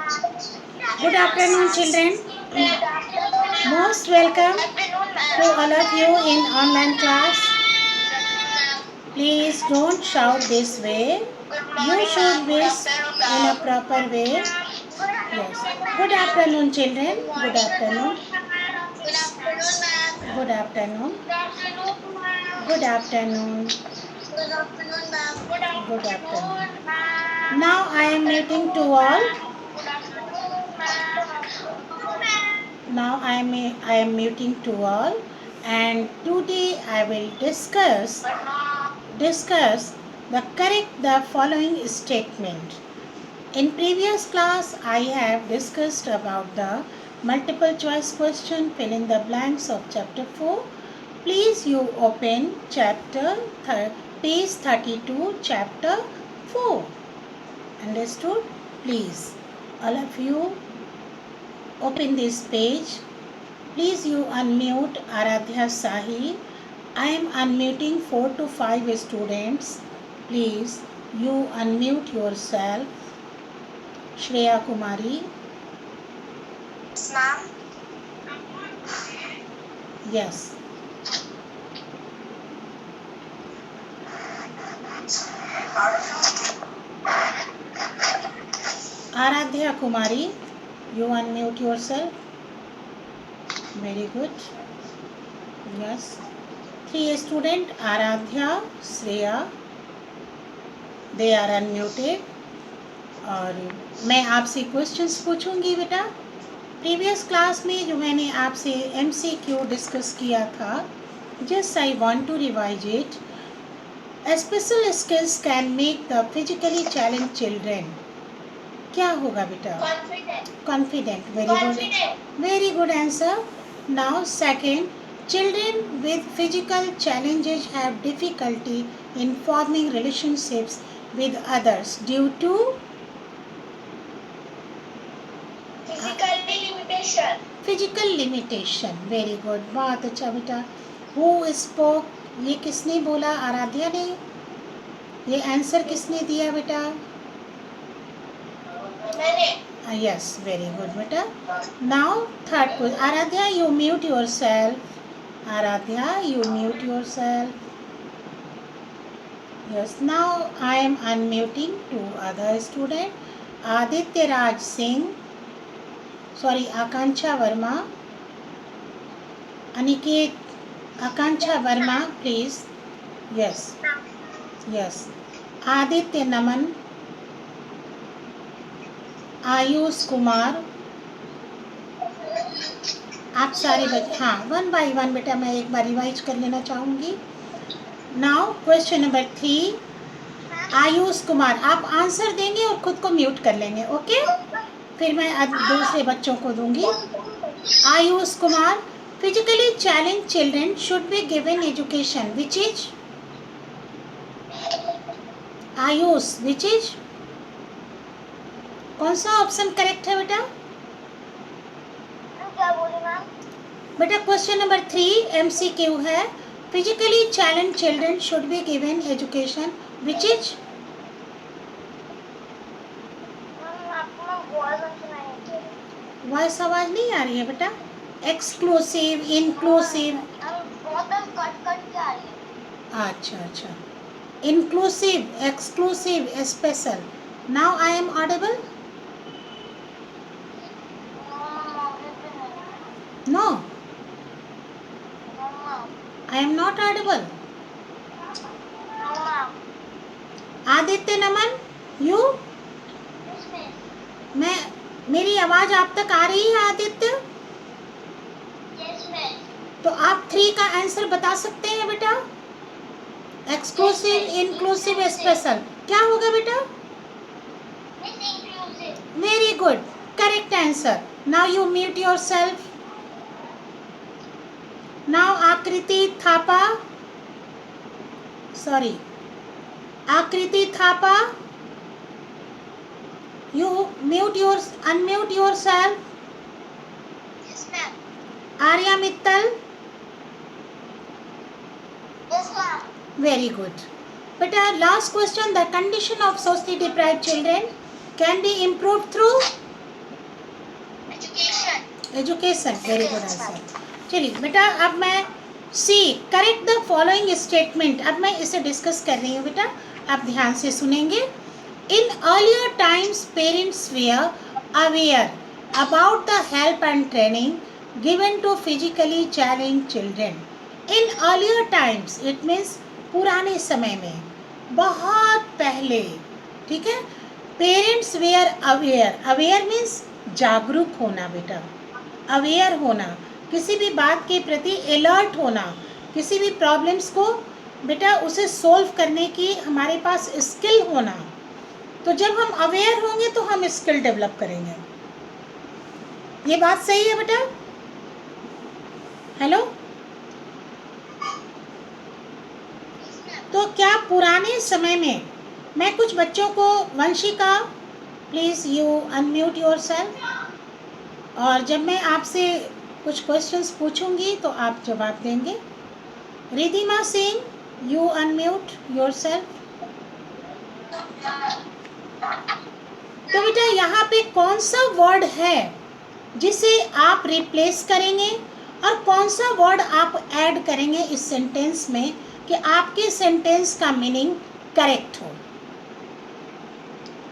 Good afternoon, children. Most welcome to all of you in online class. Please don't shout this way. You should wish in a proper way. Yes. Good afternoon, children. Good afternoon. Good afternoon. Good afternoon. Good afternoon. Now I am meeting to all. Now I am muting to all, and today I will discuss the following statement. In previous class I have discussed about the multiple choice question, fill in the blanks of chapter 4. Please you open page 32, chapter 4. Understood? Please all of you open this page. Please you unmute Aradhya Sahi. I am unmuting 4 to 5 students. Please you unmute yourself. Shreya Kumari. Yes, ma'am. Yes. Aradhya Kumari, you unmute yourself. Very good. Yes. 3 students, Aradhya, Shreya, they are unmuted. और मैं आपसे questions पूछूंगी बेटा. Previous class में जो मैंने आपसे MCQ discuss किया था, just I want to revise it. Special skills can make the physically challenge children. क्या होगा बेटा? Confident. Very good answer. Now second, children with physical challenges have difficulty in forming relationships with others due to physical limitation. Very good. बहुत अच्छा बेटा. Who spoke? ये किसने बोला? आराध्या ने. ये आंसर किसने दिया बेटा? मैंने. यस, वेरी गुड बेटा. Now third question. Aradhya you mute yourself. Aradhya you mute yourself. Yes. Now I am unmuting to other student. Aditya Raj Singh, sorry Akanksha Verma, Aniket, Akanksha Verma please. Yes yes. Aditya Naman, Ayush Kumar, आप सारे बच्चे. हाँ, 1 बाय 1 बेटा मैं एक बार रिवाइज कर लेना चाहूँगी. Now question number 3. Ayush Kumar, आप आंसर देंगे और खुद को म्यूट कर लेंगे. ओके, फिर मैं दूसरे बच्चों को दूंगी. Ayush Kumar, physically challenge children should be given education which is? Ayush, which is? कौन सा ऑप्शन करेक्ट है बेटा? क्या बोली मैम? बेटा क्वेश्चन नंबर 3 MCQ है. Physically challenge children should be given education which is? Voice आवाज नहीं आ रही है बेटा. Exclusive, inclusive. कट के आ रही है. अच्छा अच्छा. Inclusive, exclusive, special. Now I am audible? No, I am not audible. Aditya Naman, you? मेरी आवाज आप तक आ रही है आदित्य? तो आप 3 का आंसर बता सकते हैं बेटा? Exclusive, inclusive, special. क्या होगा बेटा? Very good, correct answer. Now you mute yourself. Now आकृति थापा, सॉरी आकृति Thapa, you unmute yourself. Yes, ma'am. Arya Mittal. Yes, ma'am. Very good. But our last question, the condition of socially deprived children can be improved through? Education. Education, very good answer. चलिए बेटा, अब मैं see correct the following statement, अब मैं इसे discuss कर रही हूँ बेटा, आप ध्यान से सुनेंगे। In earlier times parents were aware about the help and training given to physically challenge children. In earlier times it means पुराने समय में, बहुत पहले, ठीक है। Parents were aware, aware means जागरूक होना बेटा, अवेयर होना, किसी भी बात के प्रति अलर्ट होना, किसी भी प्रॉब्लम्स को बेटा उसे सोल्व करने की हमारे पास स्किल होना। तो जब हम अवेयर होंगे तो हम स्किल डेवलप करेंगे। ये बात सही है बेटा? हेलो? तो क्या पुराने समय में, मैं कुछ बच्चों को, Vanshika please you unmute yourself, और जब मैं आपसे कुछ क्वेश्चंस पूछूंगी तो आप जवाब देंगे। Ridhima Singh you unmute yourself. तो बेटा यहाँ पे कौन सा वर्ड है जिसे आप रिप्लेस करेंगे और कौन सा वर्ड आप ऐड करेंगे इस सेंटेंस में कि आपके सेंटेंस का मीनिंग करेक्ट हो।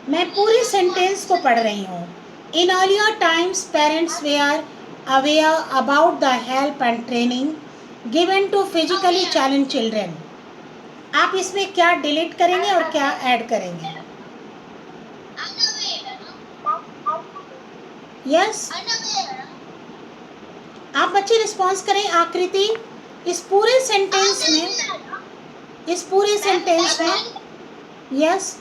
मैं पूरी सेंटेंस को पढ़ रही हूँ। In earlier times parents were aware about the help and training given to physically challenge children. आप इसमें क्या डिलीट करेंगे और क्या ऐड करेंगे? यस, आप बच्चे रिस्पॉन्स करें। आकृति, इस पूरे सेंटेंस में, इस पूरे सेंटेंस में, यस,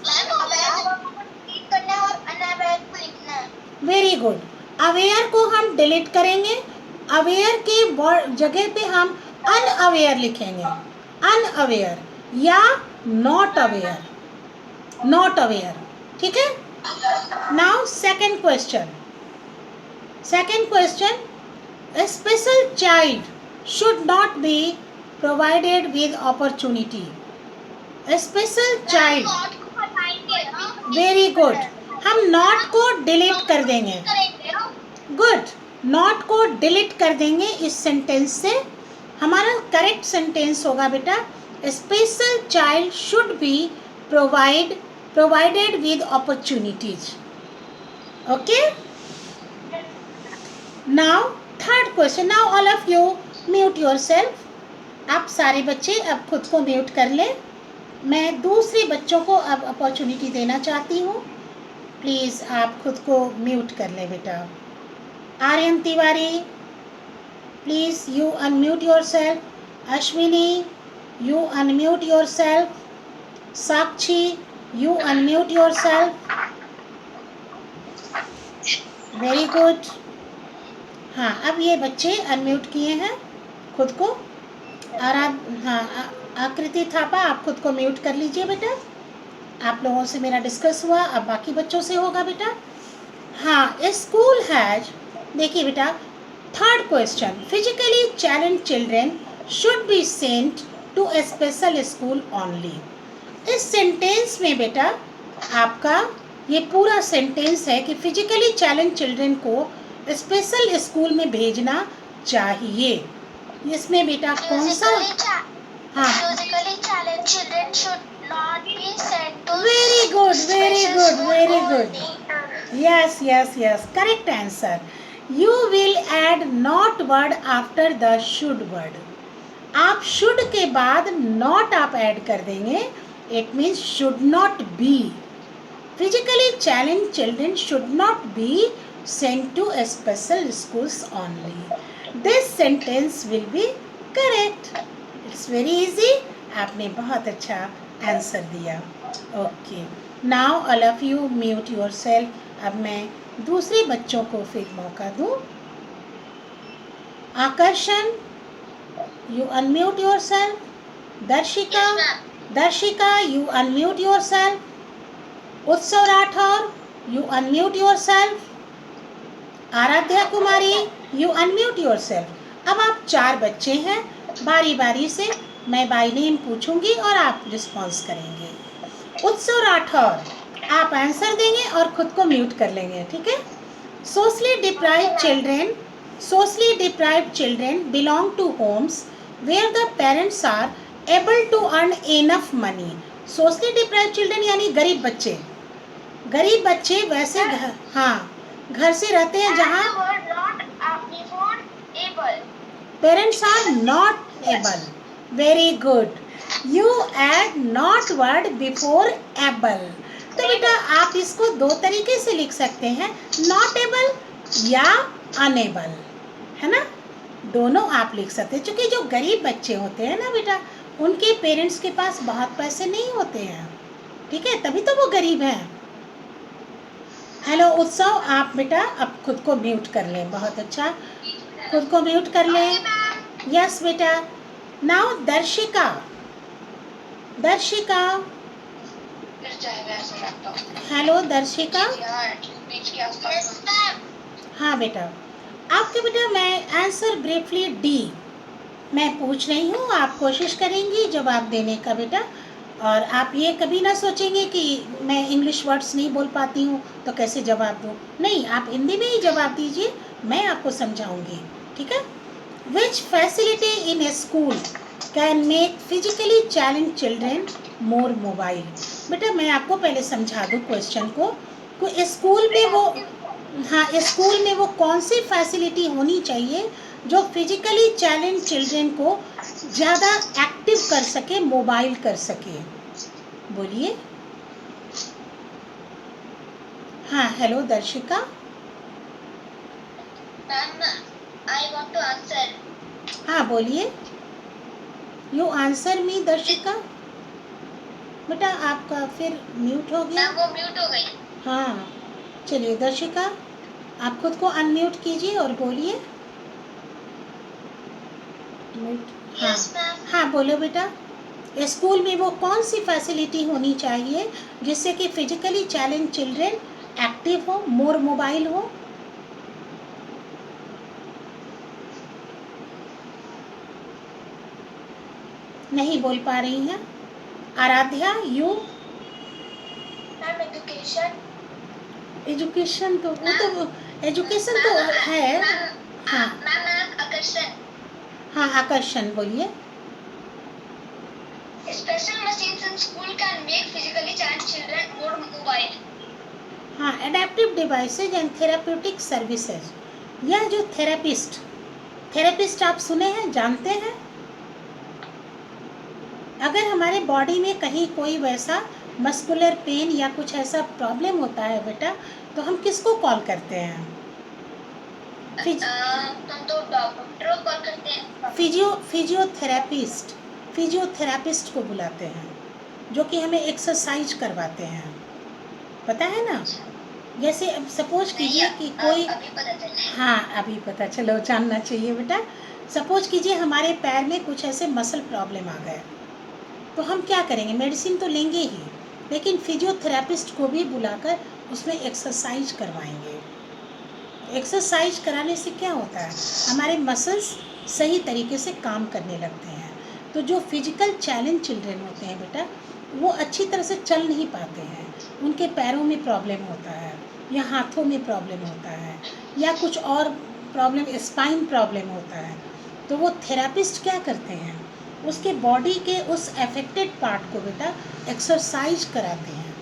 वेरी गुड। अवेयर को हम डिलीट करेंगे, अवेयर के जगह पे हम अनअवेयर लिखेंगे, अनअवेयर या नॉट अवेयर, नॉट अवेयर, ठीक है। Now second question, second question, a special child should not be provided with opportunity. A special child, very good, हम नॉट को डिलीट कर देंगे। गुड, नॉट को डिलीट कर देंगे इस सेंटेंस से। हमारा करेक्ट सेंटेंस होगा बेटा, special child should be provided with opportunities. Okay, now third question. Now all of you mute yourself. आप सारे बच्चे अब खुद को म्यूट कर लें। मैं दूसरे बच्चों को अब अपॉर्चुनिटी देना चाहती हूँ। प्लीज़ आप खुद को म्यूट कर लें बेटा। Aryan Tiwari please you unmute yourself. Ashwini you unmute yourself. Sakshi you unmute yourself. Very good. हाँ, अब ये बच्चे अनम्यूट किए हैं खुद को। आकृति थापा, आप खुद को म्यूट कर लीजिए बेटा। आप लोगों से मेरा डिस्कस हुआ, अब बाकी बच्चों से होगा बेटा। हाँ, स्कूल हैज, देखिए बेटा third question, physically challenge children should be sent to a special school only. इस सेंटेंस में बेटा आपका ये पूरा सेंटेंस है कि फिजिकली चैलेंज चिल्ड्रेन को स्पेशल स्कूल में भेजना चाहिए। इसमें बेटा कौन सा? हाँ, physically challenge children should not be sent to, very good, very good, very good, yes yes yes, correct answer. You will add not word after the should word. आप शुड के बाद नॉट आप ऐड कर देंगे, it means should not B. Physically challenge children should not B sent to a special schools only. This sentence will be correct. It's very easy. आपने बहुत अच्छा answer दिया। Okay, now all of you mute yourself. अब मैं दूसरे बच्चों को फिर मौका दूं। Aakarshan you unmute yourself. Darshika you unmute yourself. Utsav Rathore you unmute yourself. Aradhya Kumari you unmute yourself. अब आप 4 बच्चे हैं, बारी बारी से मैं बाय नेम पूछूंगी और आप रिस्पॉन्स करेंगे। उत्सव राठौर, आप आंसर देंगे और खुद को म्यूट कर लेंगे, ठीक है। Socially deprived children belong to homes where the parents are able to earn enough money. Socially deprived children यानी गरीब बच्चे वैसे घर से रहते हैं जहाँ parents are not able. Very good. You add not word before able. तो बेटा आप इसको दो तरीके से लिख सकते हैं, not able या unable, है ना, दोनों आप लिख सकते हैं। क्योंकि जो गरीब बच्चे होते हैं ना बेटा, उनके पेरेंट्स के पास बहुत पैसे नहीं होते हैं, ठीक है, तभी तो वो गरीब हैं। हेलो उत्सव, आप बेटा अब खुद को म्यूट कर लें, बहुत अच्छा, खुद को म्यूट कर लें। यस बेटा। Now Darshika, hello Darshika. हाँ बेटा, आपके बेटा मैं आंसर ब्रीफली डी मैं पूछ रही हूँ, आप कोशिश करेंगी जवाब देने का बेटा, और आप ये कभी ना सोचेंगे कि मैं इंग्लिश वर्ड्स नहीं बोल पाती हूँ तो कैसे जवाब दूँ, नहीं, आप हिंदी में ही जवाब दीजिए, मैं आपको समझाऊंगी, ठीक है। Which facility in a school can make physically challenge children more mobile. बेटा मैं आपको पहले समझा दूँ क्वेश्चन को, स्कूल में वो कौन सी फैसिलिटी होनी चाहिए जो फिजिकली चैलेंज चिल्ड्रेन को ज़्यादा एक्टिव कर सके, मोबाइल कर सके, बोलिए। हाँ hello Darshika. Ma'am I want to answer. हाँ बोलिए। You answer me Darshika. बेटा आपका फिर म्यूट हो गया। वो म्यूट हो गई। हाँ चलिए दर्शिका, आप खुद को अनम्यूट कीजिए और बोलिए। हाँ हाँ बोलो बेटा। स्कूल में वो कौन सी फैसिलिटी होनी चाहिए जिससे कि फिजिकली चैलेंज चिल्ड्रेन एक्टिव हो, मोर मोबाइल हो। नहीं बोल पा रही हैं आराध्या, यू। मैम एजुकेशन तो वो तो एजुकेशन तो है। हाँ मैम आकर्षण। हाँ आकर्षण बोलिए। Special machines in school can make physically challenged children more mobile. हाँ adaptive devices and therapeutic services. यह जो थेरेपिस्ट आप सुने हैं, जानते हैं। अगर हमारे बॉडी में कहीं कोई वैसा मस्कुलर पेन या कुछ ऐसा प्रॉब्लम होता है बेटा, तो हम किसको कॉल करते हैं? हम तो डॉक्टर को कॉल करते हैं। फिजियोथेरापिस्ट को बुलाते हैं, जो कि हमें एक्सरसाइज करवाते हैं, पता है ना। जैसे अब सपोज कीजिए कि कोई अभी पता चला। हाँ अभी पता चलो, जानना चाहिए बेटा। सपोज कीजिए हमारे पैर में कुछ ऐसे मसल प्रॉब्लम आ गए, तो हम क्या करेंगे, मेडिसिन तो लेंगे ही, लेकिन फिजियोथेरापिस्ट को भी बुलाकर उसमें एक्सरसाइज करवाएंगे। एक्सरसाइज कराने से क्या होता है, हमारे मसल्स सही तरीके से काम करने लगते हैं। तो जो फिजिकल चैलेंज चिल्ड्रेन होते हैं बेटा, वो अच्छी तरह से चल नहीं पाते हैं, उनके पैरों में प्रॉब्लम होता है या हाथों में प्रॉब्लम होता है या कुछ और प्रॉब्लम, स्पाइन प्रॉब्लम होता है, तो वो थेरापिस्ट क्या करते हैं, उसके बॉडी के उस अफेक्टेड पार्ट को बेटा एक्सरसाइज कराते हैं,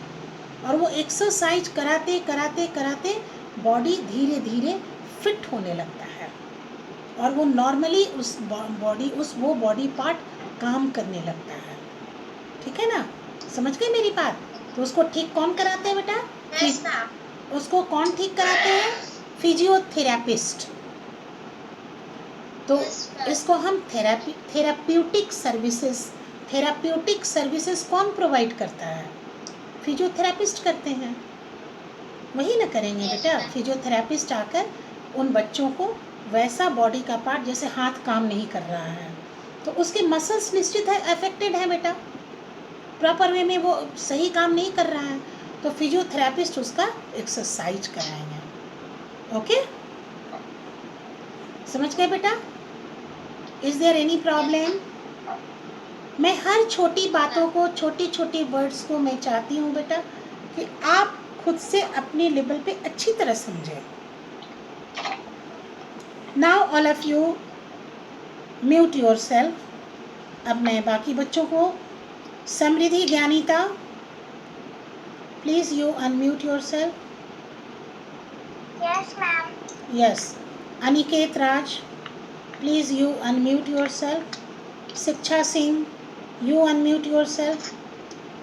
और वो एक्सरसाइज कराते कराते कराते बॉडी धीरे धीरे फिट होने लगता है, और वो नॉर्मली वो बॉडी पार्ट काम करने लगता है, ठीक है ना, समझ गए मेरी बात। तो उसको ठीक कौन कराते हैं बेटा? उसको कौन ठीक कराते हैं? फिजियोथेरापिस्ट। तो इसको हम थेराप्यूटिक सर्विसेज कौन प्रोवाइड करता है? फिजियोथेरापिस्ट करते हैं, वही ना करेंगे बेटा। फिजियोथेरापिस्ट आकर उन बच्चों को वैसा बॉडी का पार्ट, जैसे हाथ काम नहीं कर रहा है तो उसके मसल्स निश्चित है अफेक्टेड है बेटा, प्रॉपर वे में वो सही काम नहीं कर रहा है, तो फिजियोथेरापिस्ट उसका एक्सरसाइज कराएंगे। ओके, समझ गए बेटा? Is there any problem? मैं हर छोटी बातों को, छोटी छोटी वर्ड्स को मैं चाहती हूँ बेटा कि आप खुद से अपने लेवल पे अच्छी तरह समझें, now all of you mute yourself. अब मैं बाकी बच्चों को, Samriddhi Gyanita, please you unmute yourself. Yes, ma'am. Yes. Aniket Raj, please you unmute yourself. Shiksha Singh, you unmute yourself.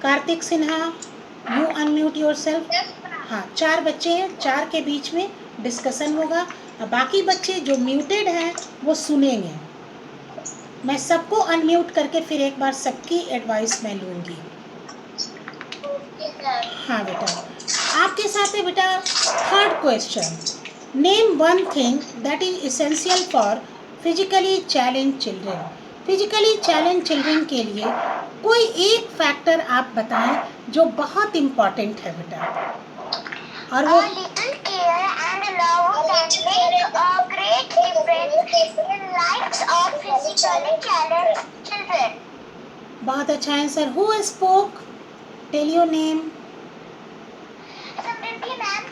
Kartik Sinha, you unmute yourself. Yes, ma'am. हाँ, 4 बच्चे हैं, 4 के बीच में डिस्कशन होगा। बाकी बच्चे जो म्यूटेड हैं वो सुनेंगे। मैं सबको अनम्यूट करके फिर एक बार सबकी एडवाइस मैं लूँगी। Okay, ma'am. हाँ बेटा, आपके साथ है बेटा third question. Name one thing that is essential for physically challenge children. Physically challenge children के लिए कोई एक फैक्टर आप बताएं जो बहुत इम्पॉर्टेंट है बेटा। और वो A little care and love can make a great difference in lives of physically challenged children. बहुत अच्छा answer. Who spoke? Tell your name. Samriddhi, ma'am.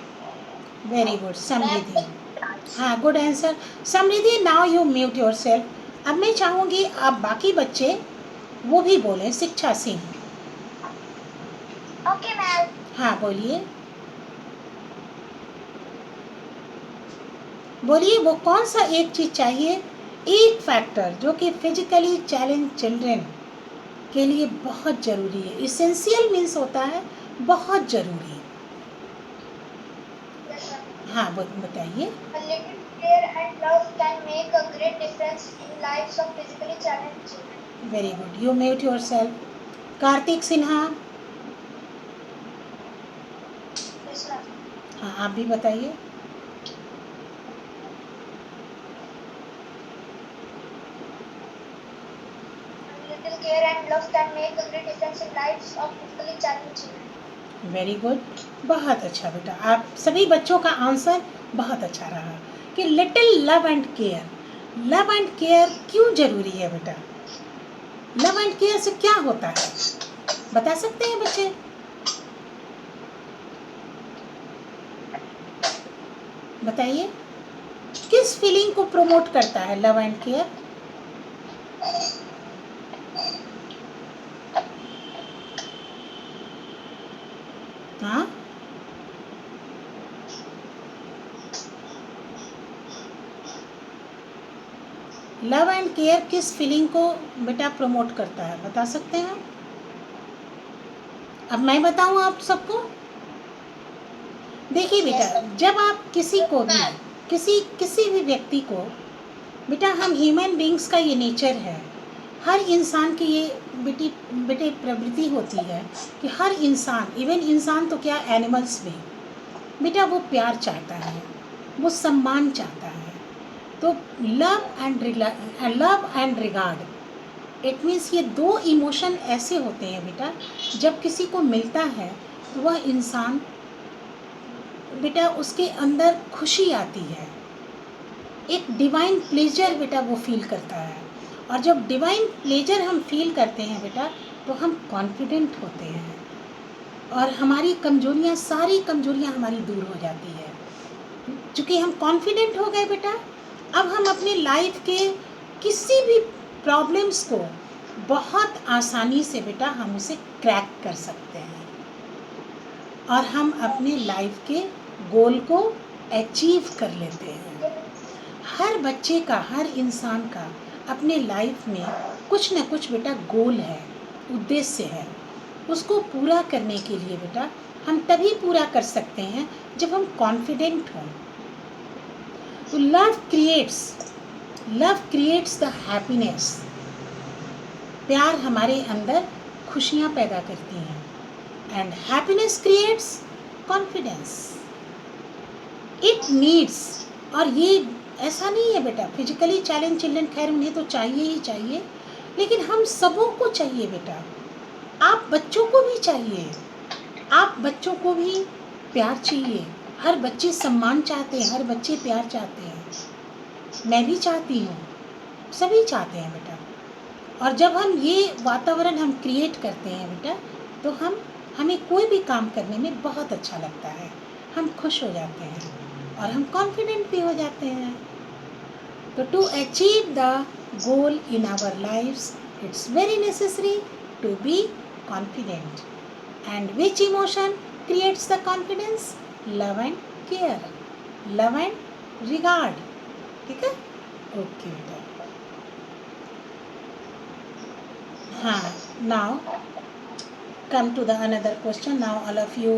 Very good, Samriddhi. हाँ, good answer Samriddhi. Now you mute yourself. अब मैं चाहूँगी आप बाकी बच्चे वो भी बोलें। शिक्षा सिंह, Okay, ma'am. हाँ बोलिए, बोलिए वो कौन सा एक चीज़ चाहिए, एक फैक्टर जो कि फिजिकली चैलेंज चिल्ड्रेन के लिए बहुत ज़रूरी है। इसेंशियल मीन्स होता है बहुत ज़रूरी। Yes, ma'am. हाँ बताइए। A little care and love can make a great difference in lives of physically challenged children. Very good, you mute yourself. Kartik Sinha, Yes, ma'am. हाँ आप भी बताइए। A little care and love can make a great difference in lives of physically challenged children. Very good, बहुत अच्छा बेटा। आप सभी बच्चों का आंसर बहुत अच्छा रहा कि little love and care. Love and care क्यों जरूरी है बेटा? लव एंड केयर से क्या होता है बता सकते हैं बच्चे? बताइए, किस फीलिंग को प्रमोट करता है लव एंड केयर? हाँ, लव एंड केयर किस फीलिंग को बेटा प्रमोट करता है बता सकते हैं? अब मैं बताऊं आप सबको। देखिए बेटा, जब आप किसी को भी किसी भी व्यक्ति को, बेटा हम ह्यूमन बींग्स का ये नेचर है, हर इंसान की ये बेटे प्रवृत्ति होती है कि हर इंसान, इवन इंसान तो क्या एनिमल्स भी बेटा वो प्यार चाहता है, वो सम्मान चाहता है। तो love and regard, it means ये दो इमोशन ऐसे होते हैं बेटा, जब किसी को मिलता है तो वह इंसान बेटा उसके अंदर खुशी आती है, एक डिवाइन प्लेजर बेटा वो फील करता है। और जब डिवाइन प्लेजर हम फील करते हैं बेटा तो हम कॉन्फिडेंट होते हैं और हमारी कमजोरियाँ, सारी कमजोरियाँ हमारी दूर हो जाती है। चूँकि हम कॉन्फिडेंट हो गए बेटा, अब हम अपने लाइफ के किसी भी प्रॉब्लम्स को बहुत आसानी से बेटा हम उसे क्रैक कर सकते हैं और हम अपने लाइफ के गोल को अचीव कर लेते हैं। हर बच्चे का, हर इंसान का अपने लाइफ में कुछ न कुछ बेटा गोल है, उद्देश्य है। उसको पूरा करने के लिए बेटा हम तभी पूरा कर सकते हैं जब हम कॉन्फिडेंट हों। तो लव क्रिएट्स द हैप्पीनेस। प्यार हमारे अंदर खुशियाँ पैदा करती हैं and happiness creates confidence. It needs, और ये ऐसा नहीं है बेटा फिजिकली चैलेंज चिल्ड्रन, खैर उन्हें तो चाहिए ही चाहिए, लेकिन हम सबों को चाहिए बेटा। आप बच्चों को भी चाहिए, आप बच्चों को भी प्यार चाहिए। हर बच्चे सम्मान चाहते हैं, हर बच्चे प्यार चाहते हैं, मैं भी चाहती हूँ, सभी चाहते हैं बेटा। और जब हम ये वातावरण हम क्रिएट करते हैं बेटा तो हमें कोई भी काम करने में बहुत अच्छा लगता है, हम खुश हो जाते हैं और हम कॉन्फिडेंट भी हो जाते हैं। तो to achieve the goal in our lifes it's very necessary to be confident. And which emotion creates the confidence? Love and care, love and regard. ठीक है, ओके बेटा. हाँ, now come to the another question. Now all of you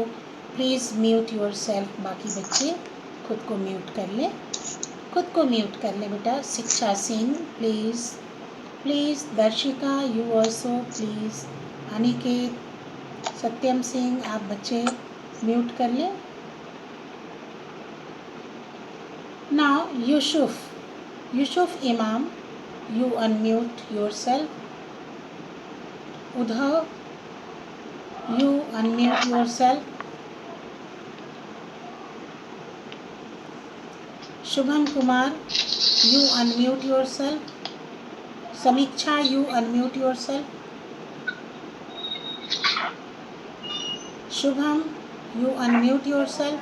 please mute yourself. बाकी बच्चे खुद को mute कर ले, खुद को म्यूट कर ले बेटा. Shiksha Singh please, please. Darshika you also please. Aniket, Satyam Singh, आप बच्चे म्यूट कर ले. Now Yusuf, Yusuf Imam, you unmute yourself. Uddhav, you unmute yourself. Shubham Kumar, you unmute yourself. Samiksha, you unmute yourself. Shubham, you unmute yourself.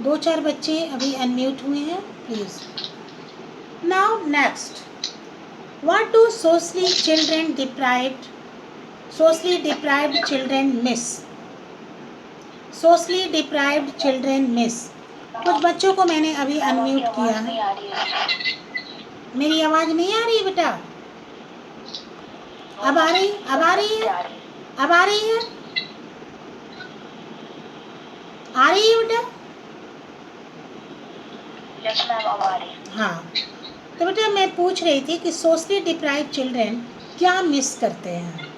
2-4 बच्चे अभी अनम्यूट हुए हैं, please. Now next, what do socially deprived children miss? Socially deprived children miss. कुछ बच्चों को मैंने अभी unmute किया है. मेरी आवाज नहीं आ रही बेटा? अब आ रही, अब आ रही है, अब आ रही है, आ रही है बेटा? यस मैम, अब आ रही है. हाँ, तो बेटा मैं पूछ रही थी कि सोशली डिप्राइव्ड चिल्ड्रन क्या मिस करते हैं?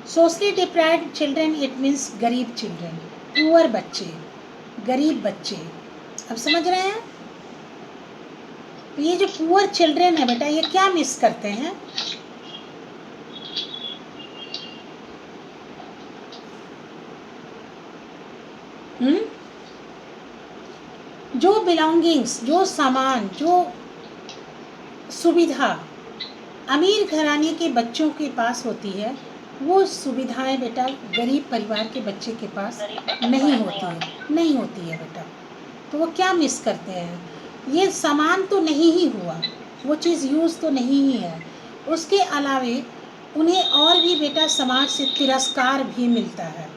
Socially deprived children it means गरीब चिल्ड्रन, पुअर बच्चे, गरीब बच्चे. अब समझ रहे हैं? तो ये जो पुअर चिल्ड्रन है बेटा, ये क्या मिस करते हैं? जो बिलोंगिंग्स, जो सामान, जो सुविधा अमीर घराने के बच्चों के पास होती है, वो सुविधाएं बेटा गरीब परिवार के बच्चे के पास नहीं होती है बेटा. तो वो क्या मिस करते हैं? ये सामान तो नहीं ही हुआ, वो चीज़ यूज़ तो नहीं ही है, उसके अलावे उन्हें और भी बेटा समाज से तिरस्कार भी मिलता है.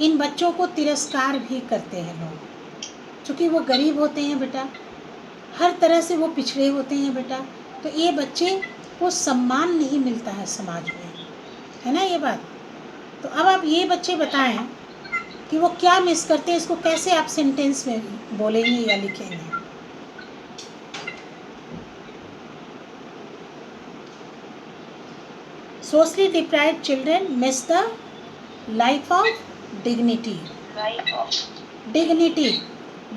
इन बच्चों को तिरस्कार भी करते हैं लोग, क्योंकि वो गरीब होते हैं बेटा, हर तरह से वो पिछड़े होते हैं बेटा. तो ये बच्चे को सम्मान नहीं मिलता है समाज में, है ना ये बात? तो अब आप ये बच्चे बताएं कि वो क्या मिस करते हैं, इसको कैसे आप सेंटेंस में बोलेंगे या लिखेंगे? Socially deprived children miss the life of dignity.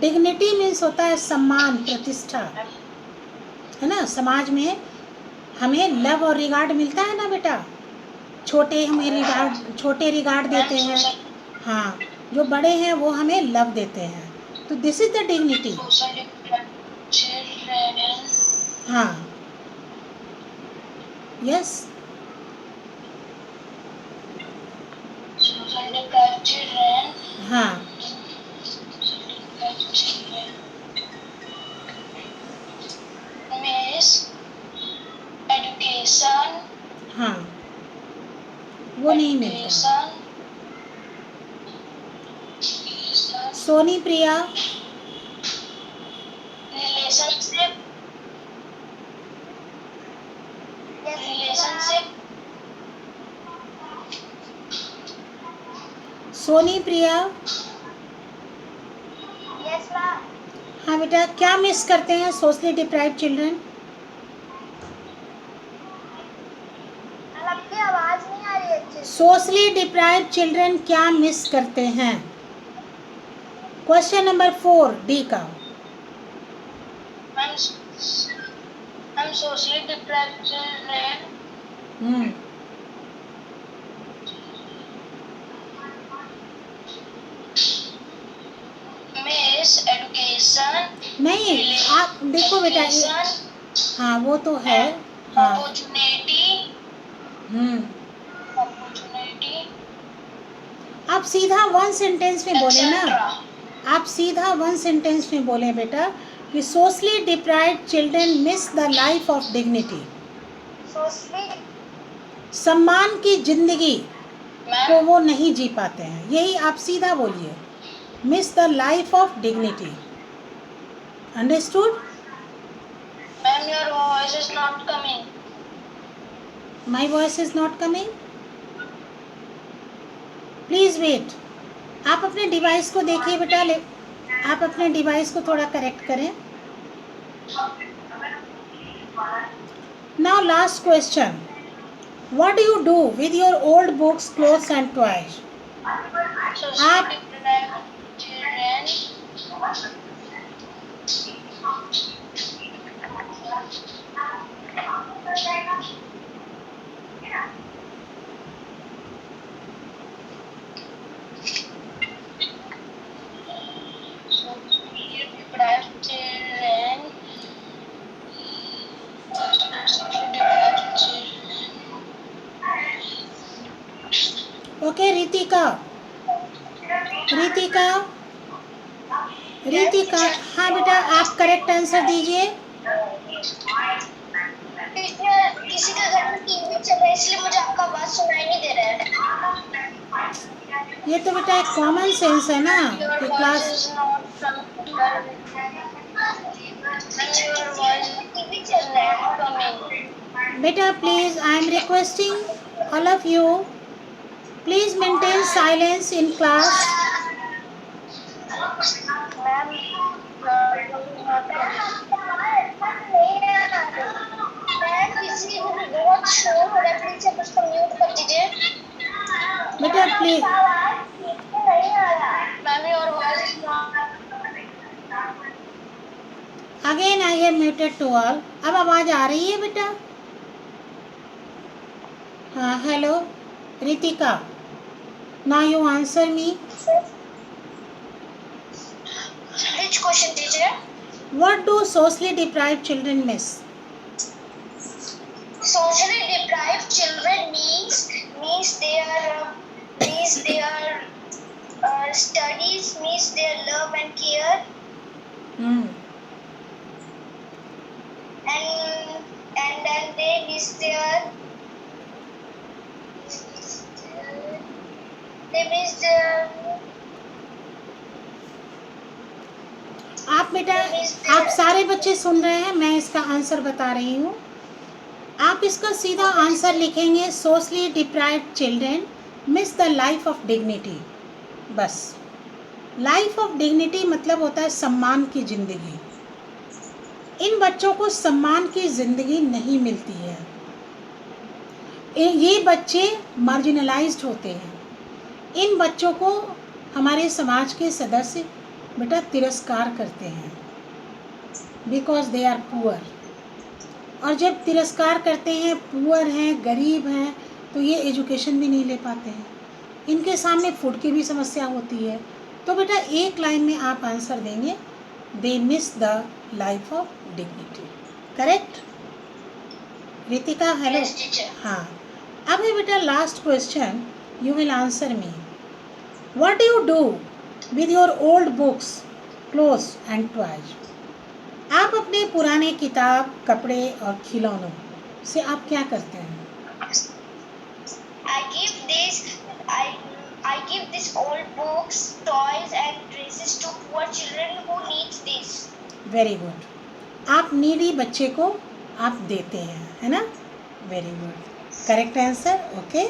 Dignity means होता है सम्मान, प्रतिष्ठा, है ना? समाज में हमें लव और रिगार्ड मिलता है ना बेटा. छोटे रिगार्ड देते हैं, हाँ, जो बड़े हैं वो हमें लव देते हैं. तो दिस इज द डिग्निटी. हाँ, यस. हाँ, एजुकेशन, हाँ, वो नहीं मिलता. Soni Priya, relationship, Soni Priya. Yes ma'am. हाँ बेटा, क्या मिस करते हैं सोशली डिप्राइव्ड चिल्ड्रन? आपकी आवाज नहीं आ रही अच्छे से. सोशली डिप्राइव्ड चिल्ड्रन क्या मिस करते हैं? क्वेश्चन नंबर 4 डी का. हम socially deprived children miss education. नहीं, आप देखो बेटा, हाँ वो तो है. हाँ, अपॉर्चुनिटी. आप सीधा वन सेंटेंस में बोले ना, आप सीधा वन सेंटेंस में बोले बेटा कि socially deprived children miss the life of dignity. सम्मान की जिंदगी को वो नहीं जी पाते हैं, यही आप सीधा बोलिए, miss the life of dignity. Understood? Ma'am, your voice is not coming. My voice is not coming? Please wait. आप अपने डिवाइस को देखिए बेटा, आप अपने डिवाइस को थोड़ा करेक्ट करें। Now last question, what do you do with your old books, clothes and toys? आप ओके रितिका, रितिका, रितिका, हाँ बेटा आप करेक्ट आंसर दीजिए। किसी के घर में टीवी चल रहा है इसलिए मुझे आपका आवाज सुनाई नहीं दे रहा है। ये तो बेटा एक कॉमन सेंस है ना कि क्लास। टीवी चल रहा है। बेटा please I am requesting all of you, please maintain silence in class. बहुत शोर हो रहा है, प्लीज आप उसको म्यूट कर दीजिए। बेटा please, ma'am your voice is not. Again I have muted to all. अब आवाज आ रही है बेटा? हाँ hello Ritika, now you answer me. Which question, teacher? What do socially deprived children miss? Socially deprived children means their studies, means their love and care, and then they miss their आप बेटा, आप सारे बच्चे सुन रहे हैं, मैं इसका आंसर बता रही हूँ। आप इसका सीधा आंसर लिखेंगे, socially deprived children miss the life of dignity. बस, लाइफ ऑफ डिग्निटी मतलब होता है सम्मान की ज़िंदगी। इन बच्चों को सम्मान की ज़िंदगी नहीं मिलती है, ये बच्चे मार्जिनलाइज्ड होते हैं। इन बच्चों को हमारे समाज के सदस्य बेटा तिरस्कार करते हैं, बिकॉज दे आर पुअर। और जब तिरस्कार करते हैं, पुअर हैं, गरीब हैं, तो ये एजुकेशन भी नहीं ले पाते हैं, इनके सामने फूड की भी समस्या होती है। तो बेटा एक लाइन में आप आंसर देंगे, they miss the life of dignity. Correct Ritika? Hello. हाँ, अब है बेटा last question, you will answer me. What do you do with your old books, clothes and toys? आप अपने पुराने किताब, कपड़े और खिलौनों से आप क्या करते हैं? I give this old books, toys and dresses to poor children who needs this. Very good, आप नीडी बच्चे को आप देते हैं, है ना? Very good, correct answer. Okay.